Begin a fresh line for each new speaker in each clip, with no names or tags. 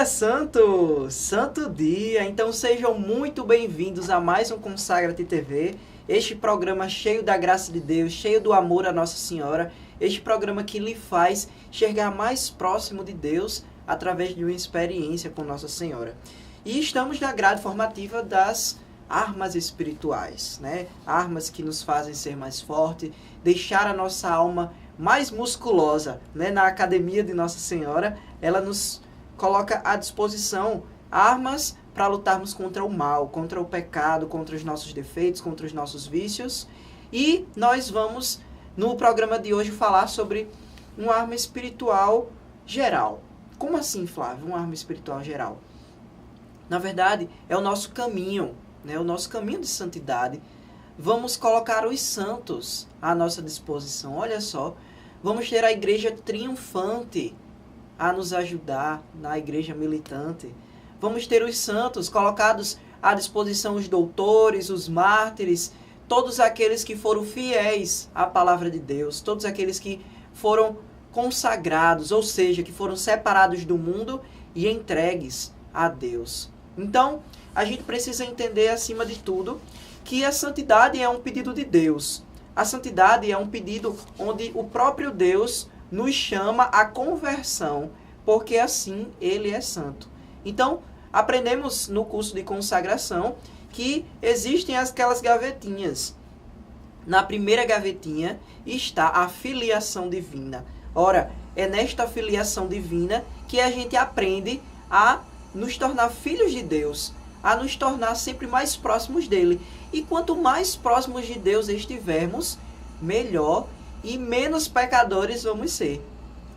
Santo! Santo dia! Então sejam muito bem-vindos a mais um Consagra-te TV, este programa cheio da graça de Deus, cheio do amor a Nossa Senhora, este programa que lhe faz chegar mais próximo de Deus através de uma experiência com Nossa Senhora. E estamos na grade formativa das armas espirituais, né? Armas que nos fazem ser mais fortes, deixar a nossa alma mais musculosa, né? Na academia de Nossa Senhora, ela nos coloca à disposição armas para lutarmos contra o mal, contra o pecado, contra os nossos defeitos, contra os nossos vícios. E nós vamos, no programa de hoje, falar sobre uma arma espiritual geral. Como assim, Flávio, uma arma espiritual geral? Na verdade, é o nosso caminho, né? O nosso caminho de santidade. Vamos colocar os santos à nossa disposição. Olha só, vamos ter a igreja triunfante a nos ajudar na igreja militante. Vamos ter os santos colocados à disposição, os doutores, os mártires, todos aqueles que foram fiéis à palavra de Deus, todos aqueles que foram consagrados, ou seja, que foram separados do mundo e entregues a Deus. Então, a gente precisa entender, acima de tudo, que a santidade é um pedido de Deus. A santidade é um pedido onde o próprio Deus nos chama à conversão, porque assim Ele é santo. Então, aprendemos no curso de consagração que existem aquelas gavetinhas. Na primeira gavetinha está a filiação divina. Ora, é nesta filiação divina que a gente aprende a nos tornar filhos de Deus, a nos tornar sempre mais próximos dele. E quanto mais próximos de Deus estivermos, melhor e menos pecadores vamos ser.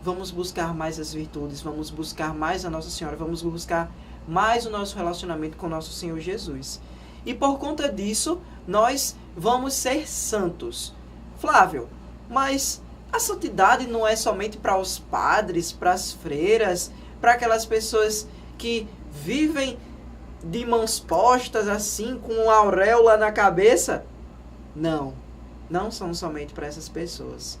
Vamos buscar mais as virtudes, vamos buscar mais a Nossa Senhora, vamos buscar mais o nosso relacionamento com nosso Senhor Jesus. E por conta disso, nós vamos ser santos. Flávio, mas a santidade não é somente para os padres, para as freiras, para aquelas pessoas que vivem de mãos postas assim, com uma auréola na cabeça? Não. Não são somente para essas pessoas.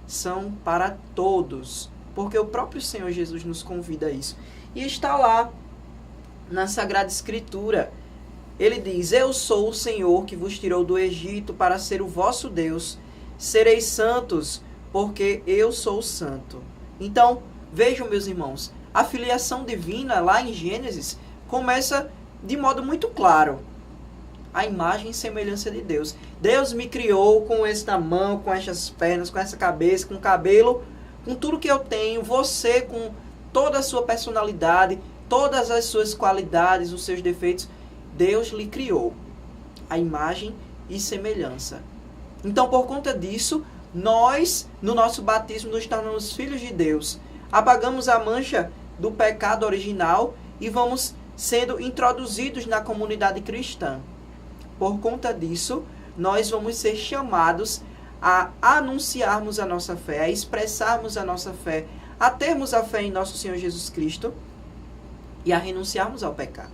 São para todos. Porque o próprio Senhor Jesus nos convida a isso. E está lá, na Sagrada Escritura. Ele diz: Eu sou o Senhor que vos tirou do Egito para ser o vosso Deus. Sereis santos, porque eu sou santo. Então, vejam, meus irmãos, a filiação divina, lá em Gênesis, começa de modo muito claro. A imagem e semelhança de Deus. Deus me criou com esta mão, com estas pernas, com essa cabeça, com o cabelo, com tudo que eu tenho. Você com toda a sua personalidade, todas as suas qualidades, os seus defeitos. Deus lhe criou a imagem e semelhança. Então, por conta disso, nós, no nosso batismo, nos tornamos filhos de Deus. Apagamos a mancha do pecado original e vamos sendo introduzidos na comunidade cristã. Por conta disso, nós vamos ser chamados a anunciarmos a nossa fé, a expressarmos a nossa fé, a termos a fé em nosso Senhor Jesus Cristo e a renunciarmos ao pecado.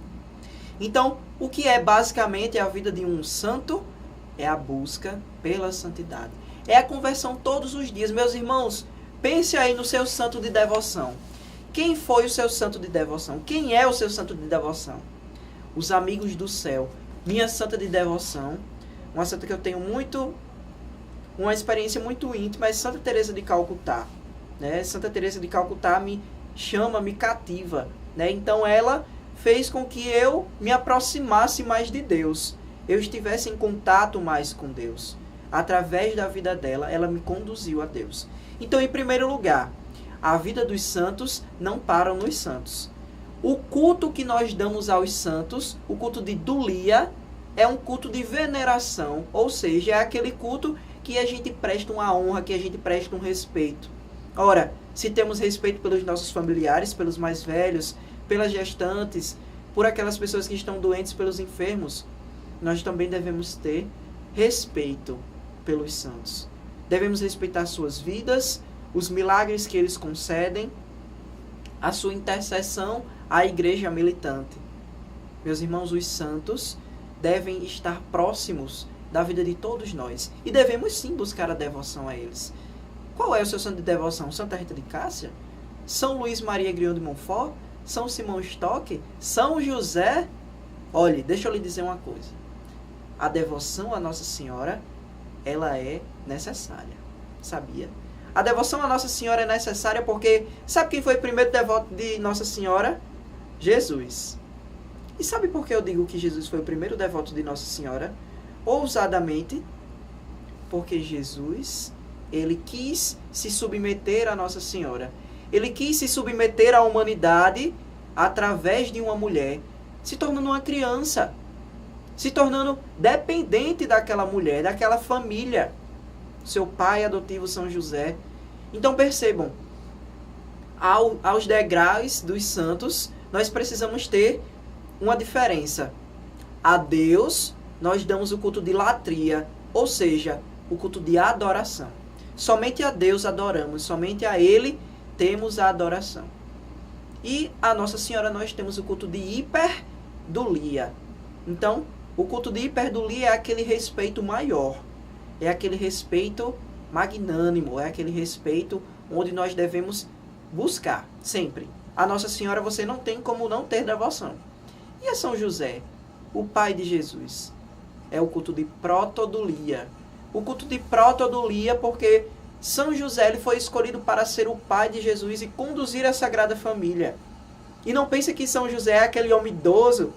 Então, o que é basicamente a vida de um santo? É a busca pela santidade. É a conversão todos os dias. Meus irmãos, pense aí no seu santo de devoção. Quem foi o seu santo de devoção? Quem é o seu santo de devoção? Os amigos do céu. Minha santa de devoção, uma santa que eu tenho uma experiência muito íntima, é Santa Teresa de Calcutá. Né? Santa Teresa de Calcutá me chama, me cativa. Né? Então ela fez com que eu me aproximasse mais de Deus. Eu estivesse em contato mais com Deus. Através da vida dela, ela me conduziu a Deus. Então, em primeiro lugar, a vida dos santos não para nos santos. O culto que nós damos aos santos, o culto de dulia, é um culto de veneração, ou seja, é aquele culto que a gente presta uma honra, que a gente presta um respeito. Ora, se temos respeito pelos nossos familiares, pelos mais velhos, pelas gestantes, por aquelas pessoas que estão doentes, pelos enfermos, nós também devemos ter respeito pelos santos. Devemos respeitar suas vidas, os milagres que eles concedem, a sua intercessão à igreja militante. Meus irmãos, os santos devem estar próximos da vida de todos nós. E devemos sim buscar a devoção a eles. Qual é o seu santo de devoção? Santa Rita de Cássia? São Luís Maria Grião de Montfort? São Simão Stock, São José. Olhe, deixa eu lhe dizer uma coisa. A devoção a Nossa Senhora, ela é necessária. Sabia? A devoção a Nossa Senhora é necessária porque... Sabe quem foi o primeiro devoto de Nossa Senhora? Jesus. E sabe por que eu digo que Jesus foi o primeiro devoto de Nossa Senhora? Ousadamente, porque Jesus, ele quis se submeter a Nossa Senhora. Ele quis se submeter à humanidade através de uma mulher, se tornando uma criança, se tornando dependente daquela mulher, daquela família. Seu pai adotivo São José. Então percebam, aos degraus dos santos, nós precisamos ter uma diferença. A Deus, nós damos o culto de latria, ou seja, o culto de adoração. Somente a Deus adoramos, somente a Ele temos a adoração. E a Nossa Senhora nós temos o culto de hiperdulia. Então, o culto de hiperdulia é aquele respeito maior, é aquele respeito magnânimo, é aquele respeito onde nós devemos buscar, sempre. A Nossa Senhora você não tem como não ter devoção. E a São José, o pai de Jesus? É o culto de protodulia. O culto de protodulia porque São José ele foi escolhido para ser o pai de Jesus e conduzir a Sagrada Família. E não pense que São José é aquele homem idoso,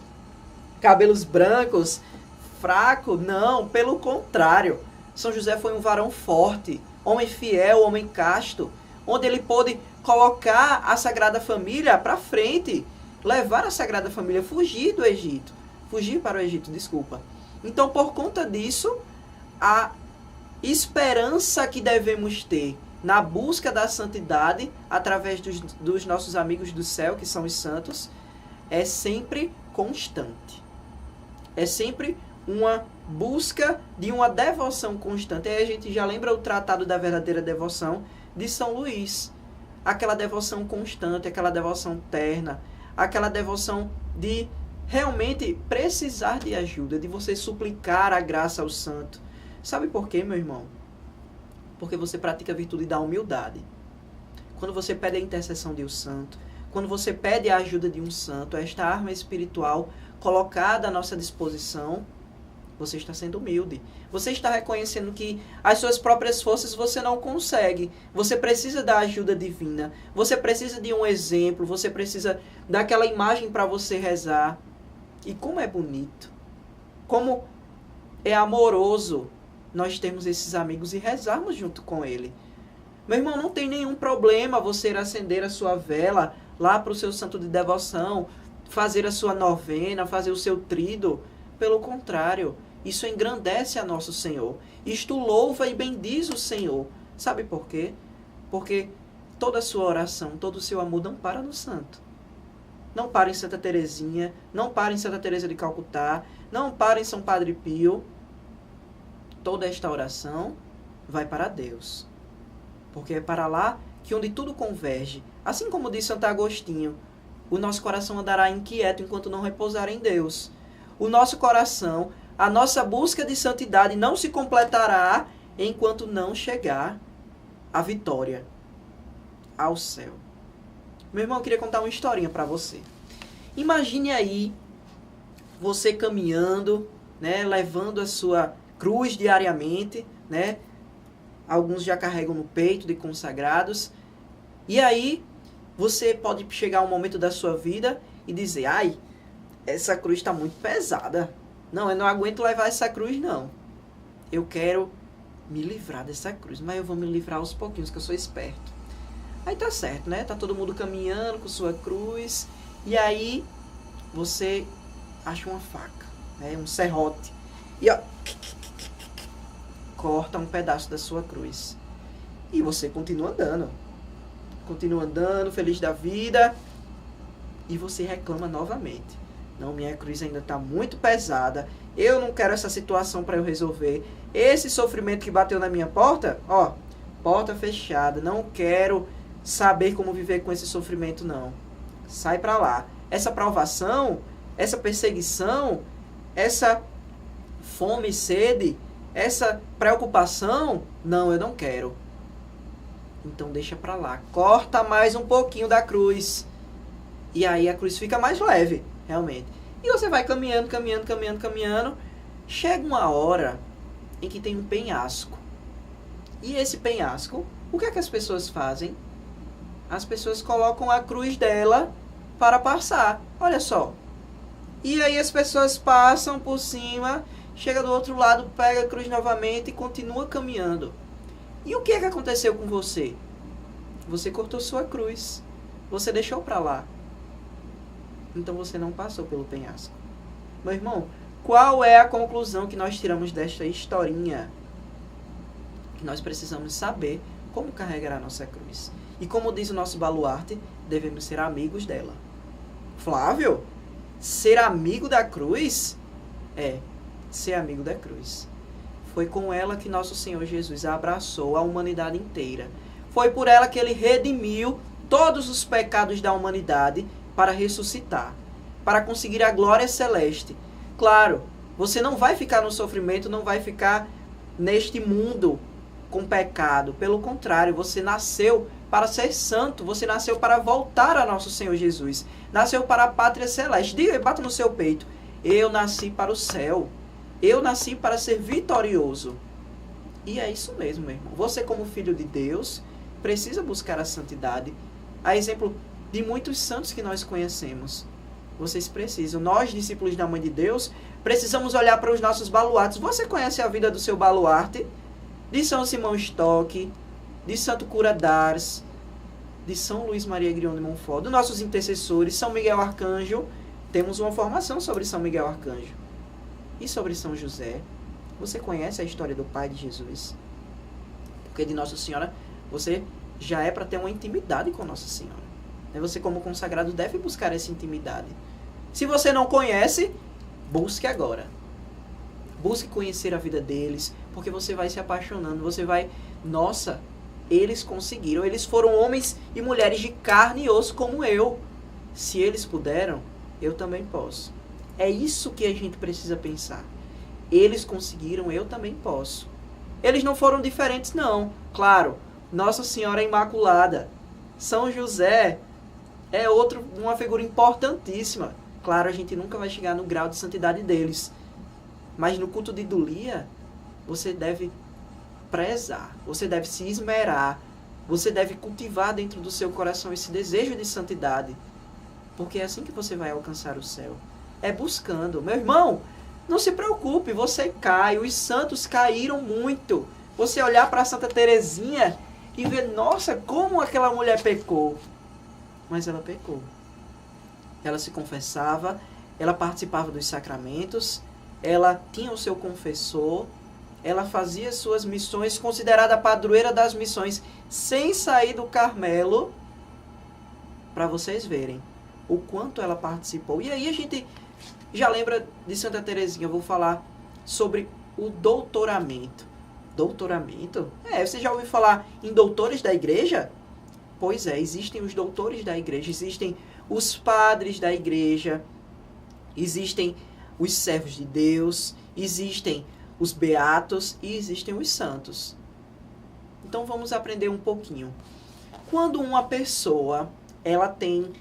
cabelos brancos, fraco. Não, pelo contrário. São José foi um varão forte, homem fiel, homem casto, onde ele pôde colocar a Sagrada Família para frente, levar a Sagrada Família, fugir do Egito, fugir para o Egito, desculpa. Então, por conta disso, a esperança que devemos ter na busca da santidade, através dos nossos amigos do céu, que são os santos, é sempre constante. É sempre uma busca de uma devoção constante. Aí a gente já lembra o Tratado da Verdadeira Devoção de São Luís. Aquela devoção constante, aquela devoção terna, aquela devoção de realmente precisar de ajuda, de você suplicar a graça ao santo. Sabe por quê, meu irmão? Porque você pratica a virtude da humildade. Quando você pede a intercessão de um santo, quando você pede a ajuda de um santo, esta arma espiritual colocada à nossa disposição, você está sendo humilde. Você está reconhecendo que as suas próprias forças você não consegue. Você precisa da ajuda divina. Você precisa de um exemplo. Você precisa daquela imagem para você rezar. E como é bonito. Como é amoroso nós termos esses amigos e rezarmos junto com ele. Meu irmão, não tem nenhum problema você ir acender a sua vela lá para o seu santo de devoção, fazer a sua novena, fazer o seu tríduo. Pelo contrário, isso engrandece a nosso Senhor. Isto louva e bendiz o Senhor. Sabe por quê? Porque toda a sua oração, todo o seu amor não para no santo. Não para em Santa Teresinha, não para em Santa Teresa de Calcutá, não para em São Padre Pio. Toda esta oração vai para Deus. Porque é para lá que onde tudo converge. Assim como diz Santo Agostinho, o nosso coração andará inquieto enquanto não repousar em Deus. O nosso coração, a nossa busca de santidade não se completará enquanto não chegar a vitória, ao céu. Meu irmão, eu queria contar uma historinha para você. Imagine aí você caminhando, né, levando a sua cruz diariamente, né? Alguns já carregam no peito de consagrados. E aí você pode chegar a um momento da sua vida e dizer: ai, essa cruz está muito pesada. Não, eu não aguento levar essa cruz, não. Eu quero me livrar dessa cruz, mas eu vou me livrar aos pouquinhos, que eu sou esperto. Aí tá certo, né? Tá todo mundo caminhando com sua cruz. E aí você acha uma faca, né? Um serrote. E ó, corta um pedaço da sua cruz. E você continua andando. Continua andando, feliz da vida. E você reclama novamente. Não, minha cruz ainda está muito pesada. Eu não quero essa situação para eu resolver. Esse sofrimento que bateu na minha porta, ó, porta fechada. Não quero saber como viver com esse sofrimento, não. Sai para lá. Essa provação, essa perseguição, essa fome e sede, essa preocupação, não, eu não quero. Então deixa para lá. Corta mais um pouquinho da cruz. E aí a cruz fica mais leve, realmente. E você vai caminhando, caminhando, caminhando, caminhando. Chega uma hora em que tem um penhasco. E esse penhasco, o que é que as pessoas fazem? As pessoas colocam a cruz dela para passar. Olha só. E aí as pessoas passam por cima, chega do outro lado, pega a cruz novamente e continua caminhando. E o que é que aconteceu com você? Você cortou sua cruz. Você deixou para lá. Então você não passou pelo penhasco. Meu irmão, qual é a conclusão que nós tiramos desta historinha? Que nós precisamos saber como carregar a nossa cruz. E como diz o nosso baluarte, devemos ser amigos dela. Flávio, ser amigo da cruz? É, ser amigo da cruz. Foi com ela que nosso Senhor Jesus abraçou a humanidade inteira. Foi por ela que ele redimiu todos os pecados da humanidade para ressuscitar, para conseguir a glória celeste. Claro, você não vai ficar no sofrimento, não vai ficar neste mundo com pecado. Pelo contrário, você nasceu para ser santo, você nasceu para voltar a nosso Senhor Jesus. Nasceu para a pátria celeste. Diga, bata no seu peito. Eu nasci para o céu. Eu nasci para ser vitorioso. E é isso mesmo, meu irmão. Você, como filho de Deus, precisa buscar a santidade. A exemplo de muitos santos que nós conhecemos. Vocês precisam. Nós, discípulos da Mãe de Deus, precisamos olhar para os nossos baluartes. Você conhece a vida do seu baluarte? De São Simão Stock, de Santo Cura d'Ars, de São Luís Maria Grião de Montfort, dos nossos intercessores, São Miguel Arcanjo. Temos uma formação sobre São Miguel Arcanjo. E sobre São José. Você conhece a história do pai de Jesus? Porque de Nossa Senhora, você já é para ter uma intimidade com Nossa Senhora. Você, como consagrado, deve buscar essa intimidade. Se você não conhece, busque agora. Busque conhecer a vida deles, porque você vai se apaixonando, você vai... Nossa, eles conseguiram, eles foram homens e mulheres de carne e osso como eu. Se eles puderam, eu também posso. É isso que a gente precisa pensar. Eles conseguiram, eu também posso. Eles não foram diferentes, não. Claro, Nossa Senhora Imaculada, São José é uma figura importantíssima. Claro, a gente nunca vai chegar no grau de santidade deles. Mas no culto de idolia, você deve prezar, você deve se esmerar, você deve cultivar dentro do seu coração esse desejo de santidade. Porque é assim que você vai alcançar o céu. É buscando. Meu irmão, não se preocupe, você cai, os santos caíram muito. Você olhar para Santa Teresinha e ver, nossa, como aquela mulher pecou. Mas ela pecou. Ela se confessava, ela participava dos sacramentos, ela tinha o seu confessor, ela fazia suas missões, considerada a padroeira das missões, sem sair do Carmelo, para vocês verem o quanto ela participou. E aí a gente já lembra de Santa Teresinha. Eu vou falar sobre o doutoramento. Doutoramento? Você já ouviu falar em doutores da igreja? Pois é, existem os doutores da igreja, existem os padres da igreja, existem os servos de Deus, existem os beatos e existem os santos. Então vamos aprender um pouquinho. Quando uma pessoa ela tem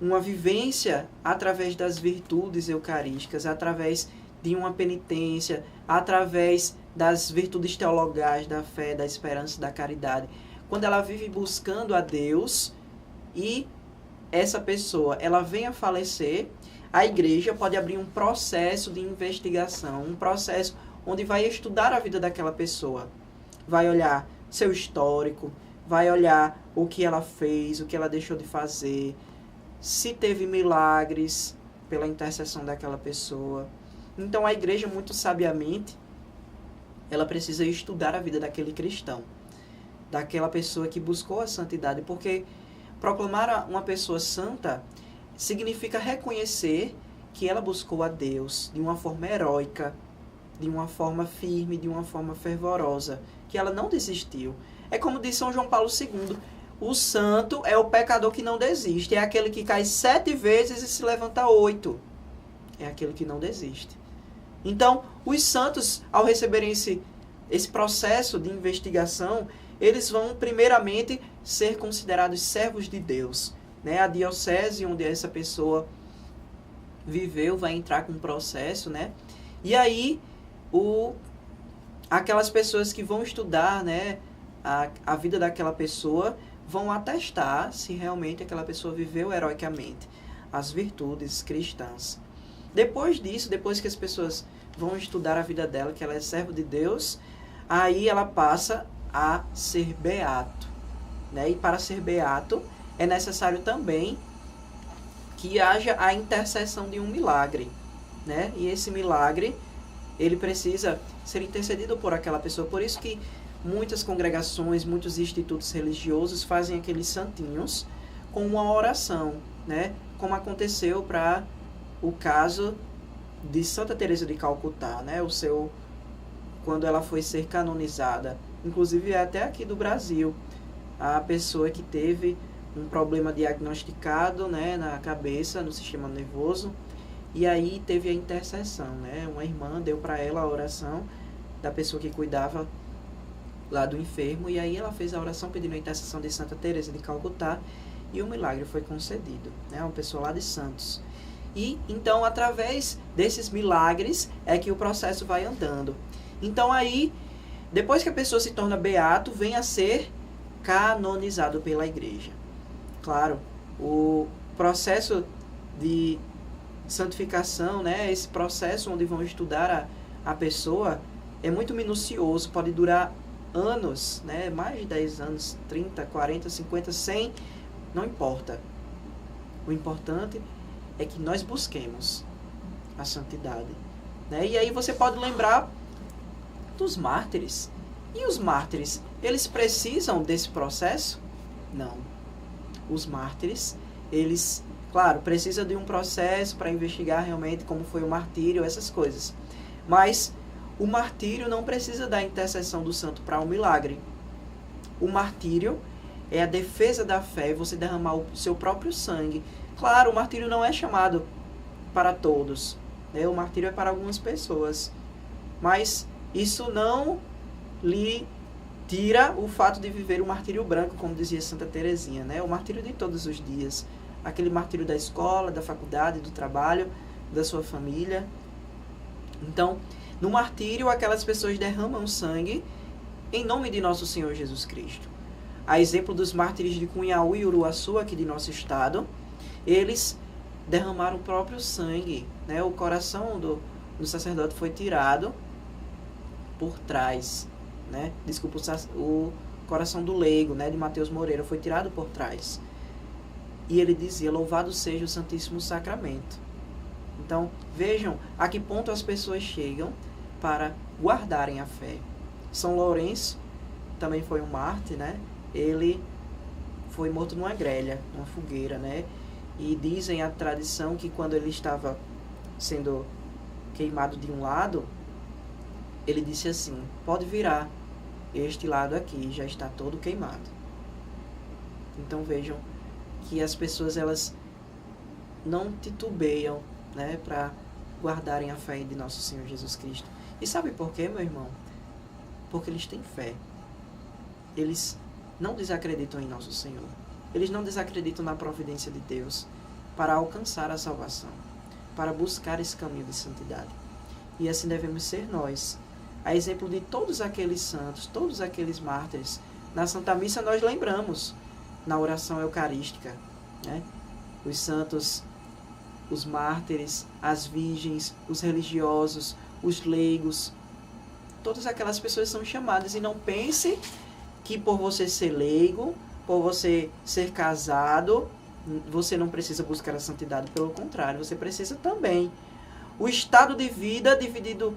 uma vivência através das virtudes eucarísticas, através de uma penitência, através das virtudes teologais, da fé, da esperança, da caridade, quando ela vive buscando a Deus e essa pessoa ela vem a falecer, a igreja pode abrir um processo de investigação, um processo onde vai estudar a vida daquela pessoa. Vai olhar seu histórico, vai olhar o que ela fez, o que ela deixou de fazer, se teve milagres pela intercessão daquela pessoa. Então a igreja, muito sabiamente, ela precisa estudar a vida daquele cristão, daquela pessoa que buscou a santidade, porque proclamar uma pessoa santa significa reconhecer que ela buscou a Deus de uma forma heróica, de uma forma firme, de uma forma fervorosa, que ela não desistiu. É como diz São João Paulo II, o santo é o pecador que não desiste, é aquele que cai 7 vezes e se levanta 8. É aquele que não desiste. Então, os santos, ao receberem esse processo de investigação, eles vão primeiramente ser considerados servos de Deus. né? A diocese onde essa pessoa viveu vai entrar com um processo, né? E aí, aquelas pessoas que vão estudar, né, a vida daquela pessoa vão atestar se realmente aquela pessoa viveu heroicamente as virtudes cristãs. Depois disso, depois que as pessoas vão estudar a vida dela, que ela é servo de Deus, aí ela passa a ser beato, né? E para ser beato é necessário também que haja a intercessão de um milagre, né? E esse milagre, ele precisa ser intercedido por aquela pessoa. Por isso que muitas congregações, muitos institutos religiosos fazem aqueles santinhos com uma oração, né? Como aconteceu para o caso de Santa Teresa de Calcutá, né? Quando ela foi ser canonizada. Inclusive até aqui do Brasil, a pessoa que teve um problema diagnosticado, né, na cabeça, no sistema nervoso, e aí teve a intercessão, né? Uma irmã deu para ela a oração da pessoa que cuidava lá do enfermo, e aí ela fez a oração pedindo a intercessão de Santa Teresa de Calcutá, e o milagre foi concedido, né? Uma pessoa lá de Santos. E então, através desses milagres, é que o processo vai andando. Então aí, depois que a pessoa se torna beato, vem a ser canonizado pela igreja. Claro, o processo de santificação, né, esse processo onde vão estudar a pessoa, é muito minucioso, pode durar anos, né, mais de 10 anos, 30, 40, 50, 100, não importa. O importante é que nós busquemos a santidade, né? E aí você pode lembrar dos mártires. E os mártires, eles precisam desse processo? Não. Os mártires, eles, claro, precisam de um processo para investigar realmente como foi o martírio, essas coisas. Mas o martírio não precisa da intercessão do santo para um milagre. O martírio é a defesa da fé, você derramar o seu próprio sangue. Claro, o martírio não é chamado para todos, né? O martírio é para algumas pessoas. Mas isso não lhe tira o fato de viver o martírio branco, como dizia Santa Teresinha, né? O martírio de todos os dias. Aquele martírio da escola, da faculdade, do trabalho, da sua família. Então, no martírio, aquelas pessoas derramam sangue em nome de nosso Senhor Jesus Cristo. A exemplo dos mártires de Cunhaú e Uruaçu, aqui de nosso estado, eles derramaram o próprio sangue, né? O coração do sacerdote foi tirado por trás, né? Desculpa, o coração do leigo, né, de Mateus Moreira, foi tirado por trás. E ele dizia: louvado seja o Santíssimo Sacramento. Então, vejam a que ponto as pessoas chegam para guardarem a fé. São Lourenço também foi um mártir, né? Ele foi morto numa grelha, numa fogueira, né? E dizem a tradição que quando ele estava sendo queimado de um lado, ele disse assim: pode virar, este lado aqui já está todo queimado. Então vejam que as pessoas, elas não titubeiam, né, para guardarem a fé de nosso Senhor Jesus Cristo. E sabe por quê, meu irmão? Porque eles têm fé. Eles não desacreditam em nosso Senhor. Eles não desacreditam na providência de Deus para alcançar a salvação, para buscar esse caminho de santidade. E assim devemos ser nós. A exemplo de todos aqueles santos, todos aqueles mártires, na Santa Missa nós lembramos, na oração eucarística, né? Os santos, os mártires, as virgens, os religiosos, os leigos, todas aquelas pessoas são chamadas. E não pense que por você ser leigo, por você ser casado, você não precisa buscar a santidade. Pelo contrário, você precisa também. O estado de vida dividido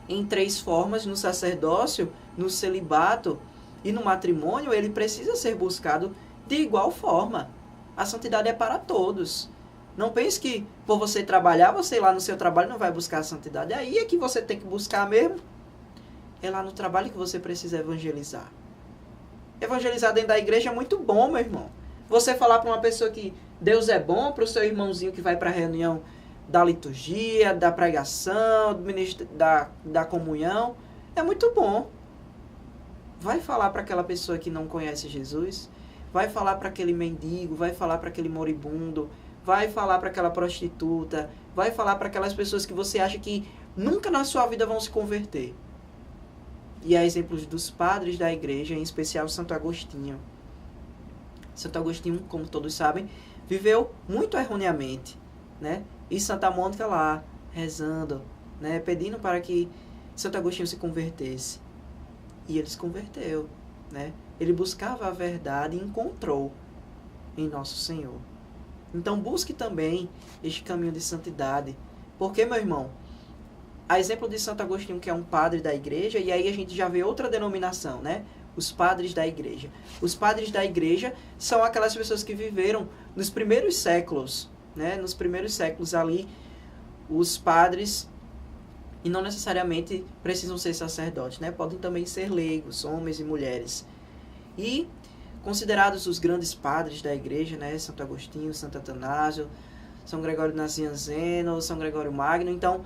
em 3 formas: no sacerdócio, no celibato e no matrimônio, ele precisa ser buscado de igual forma. A santidade é para todos. Não pense que por você trabalhar, você lá no seu trabalho não vai buscar a santidade. Aí é que você tem que buscar mesmo. É lá no trabalho que você precisa evangelizar. Evangelizar dentro da igreja é muito bom, meu irmão. Você falar para uma pessoa que Deus é bom, para o seu irmãozinho que vai para a reunião da liturgia, da pregação, da comunhão, é muito bom. Vai falar para aquela pessoa que não conhece Jesus, vai falar para aquele mendigo, vai falar para aquele moribundo, vai falar para aquela prostituta, vai falar para aquelas pessoas que você acha que nunca na sua vida vão se converter. E há exemplos dos padres da igreja, em especial Santo Agostinho. Santo Agostinho, como todos sabem, viveu muito erroneamente, né? E Santa Mônica lá, rezando, né? Pedindo para que Santo Agostinho se convertesse. E ele se converteu, né? Ele buscava a verdade e encontrou em Nosso Senhor. Então busque também este caminho de santidade. Porque, meu irmão, a exemplo de Santo Agostinho, que é um padre da igreja, e aí a gente já vê outra denominação, né? Os padres da igreja. Os padres da igreja são aquelas pessoas que viveram nos primeiros séculos, né? Nos primeiros séculos ali, os padres, e não necessariamente precisam ser sacerdotes, né? Podem também ser leigos, homens e mulheres. E considerados os grandes padres da igreja, né? Santo Agostinho, Santo Atanásio, São Gregório Nazianzeno, São Gregório Magno. Então,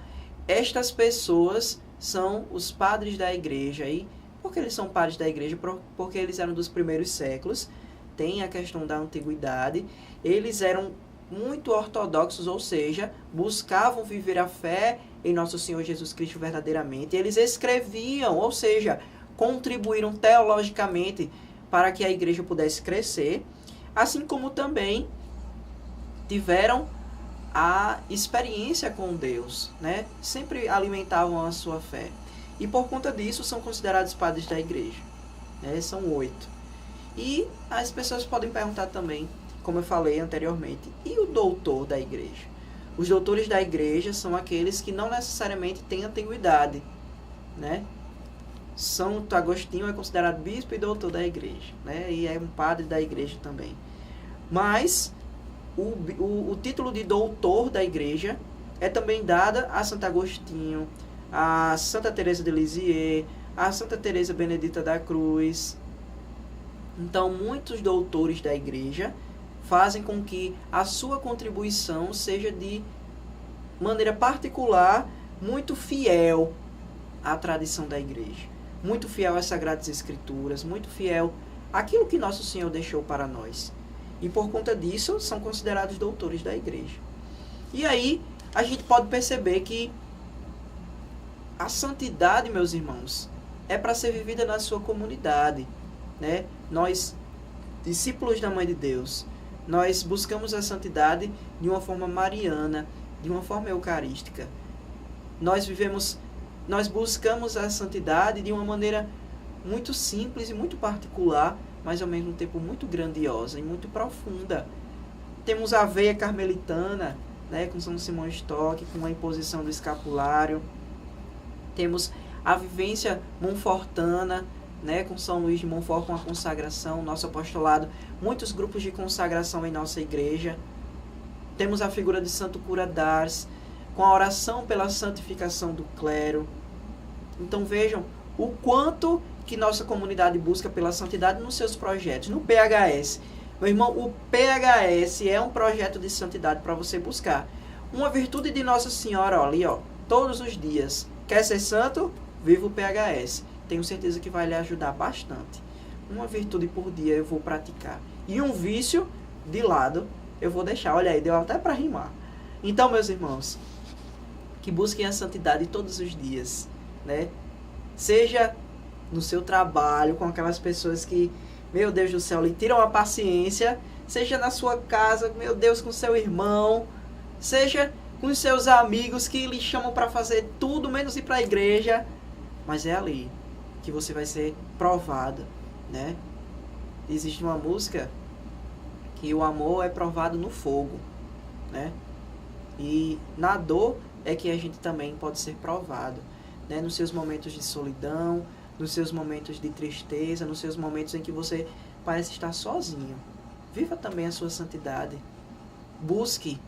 estas pessoas são os padres da igreja. E por que eles são padres da igreja? Porque eles eram dos primeiros séculos. Tem a questão da antiguidade. Eles eram muito ortodoxos, ou seja, buscavam viver a fé em Nosso Senhor Jesus Cristo verdadeiramente. Eles escreviam, ou seja, contribuíram teologicamente para que a igreja pudesse crescer, assim como também tiveram a experiência com Deus, né? Sempre alimentavam a sua fé. E por conta disso são considerados padres da igreja, né? São 8. E as pessoas podem perguntar também, como eu falei anteriormente, e o doutor da igreja? Os doutores da igreja são aqueles que não necessariamente têm antiguidade, né? Santo Agostinho é considerado bispo e doutor da igreja, né? E é um padre da igreja também. Mas o título de doutor da igreja é também dado a Santo Agostinho, a Santa Teresa de Lisieux, a Santa Teresa Benedita da Cruz. Então, muitos doutores da igreja fazem com que a sua contribuição seja de maneira particular, muito fiel à tradição da igreja, muito fiel às Sagradas Escrituras, muito fiel àquilo que Nosso Senhor deixou para nós. E por conta disso, são considerados doutores da igreja. E aí, a gente pode perceber que a santidade, meus irmãos, é para ser vivida na sua comunidade, né? Nós, discípulos da Mãe de Deus, nós buscamos a santidade de uma forma mariana, de uma forma eucarística. Nós buscamos a santidade de uma maneira muito simples e muito particular, mas ao mesmo tempo muito grandiosa e muito profunda. Temos a veia carmelitana, né, com São Simão Stock, com a imposição do escapulário. Temos a vivência monfortana, né, com São Luís de Montfort, com a consagração, nosso apostolado, muitos grupos de consagração em nossa igreja. Temos a figura de Santo Cura d'Ars, com a oração pela santificação do clero. Então vejam o quanto que nossa comunidade busca pela santidade nos seus projetos. No PHS, meu irmão, o PHS é um projeto de santidade para você buscar. Uma virtude de Nossa Senhora, ó, ali, ó, todos os dias. Quer ser santo? Viva o PHS. Tenho certeza que vai lhe ajudar bastante. Uma virtude por dia eu vou praticar. E um vício, de lado, eu vou deixar. Olha aí, deu até para rimar. Então, meus irmãos, que busquem a santidade todos os dias, né? Seja no seu trabalho, com aquelas pessoas que, meu Deus do céu, lhe tiram a paciência. Seja na sua casa, meu Deus, com seu irmão. Seja com os seus amigos que lhe chamam para fazer tudo, menos ir para a igreja. Mas é ali que você vai ser provado, né? Existe uma música que o amor é provado no fogo, né? E na dor é que a gente também pode ser provado, né? Nos seus momentos de solidão, nos seus momentos de tristeza, nos seus momentos em que você parece estar sozinho. Viva também a sua santidade. Busque,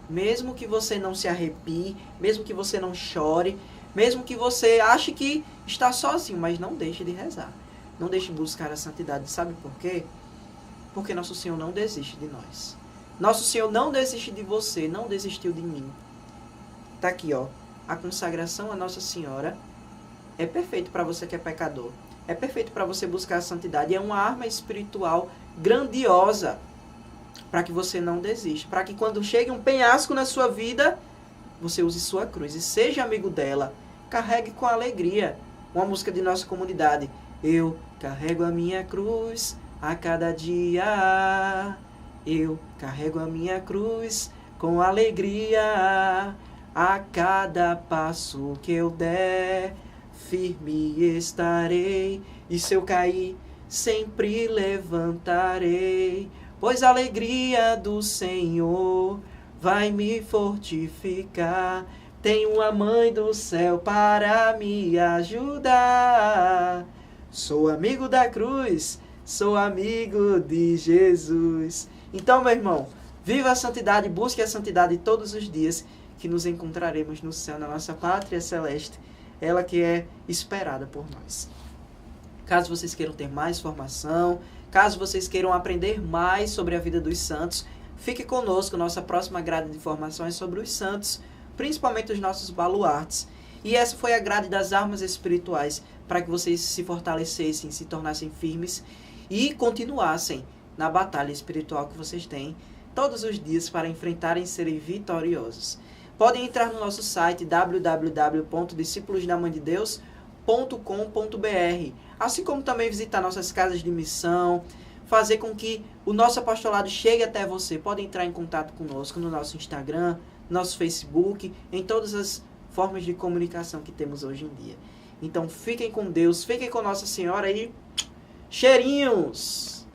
mesmo que você não se arrepie, mesmo que você não chore, mesmo que você ache que está sozinho, mas não deixe de rezar. Não deixe de buscar a santidade. Sabe por quê? Porque Nosso Senhor não desiste de nós. Nosso Senhor não desiste de você, não desistiu de mim. Tá aqui, ó. A consagração a Nossa Senhora é perfeito para você que é pecador. É perfeito para você buscar a santidade. É uma arma espiritual grandiosa para que você não desista. Para que quando chegue um penhasco na sua vida, você use sua cruz e seja amigo dela. Carregue com alegria. Uma música de nossa comunidade. Eu carrego a minha cruz a cada dia. Eu carrego a minha cruz com alegria. A cada passo que eu der, firme estarei. E se eu cair, sempre levantarei. Pois a alegria do Senhor vai me fortificar. Tenho a mãe do céu para me ajudar. Sou amigo da cruz, sou amigo de Jesus. Então, meu irmão, viva a santidade, busque a santidade todos os dias, que nos encontraremos no céu, na nossa pátria celeste, ela que é esperada por nós. Caso vocês queiram ter mais formação, caso vocês queiram aprender mais sobre a vida dos santos, fique conosco. Nossa próxima grade de formação é sobre os santos, principalmente os nossos baluartes. E essa foi a grade das armas espirituais, para que vocês se fortalecessem, se tornassem firmes e continuassem na batalha espiritual que vocês têm todos os dias para enfrentarem e serem vitoriosos. Podem entrar no nosso site www.discípulosdamandedeus.com.br, assim como também visitar nossas casas de missão, fazer com que o nosso apostolado chegue até você. Podem entrar em contato conosco no nosso Instagram, nosso Facebook, em todas as formas de comunicação que temos hoje em dia. Então fiquem com Deus, fiquem com Nossa Senhora e cheirinhos!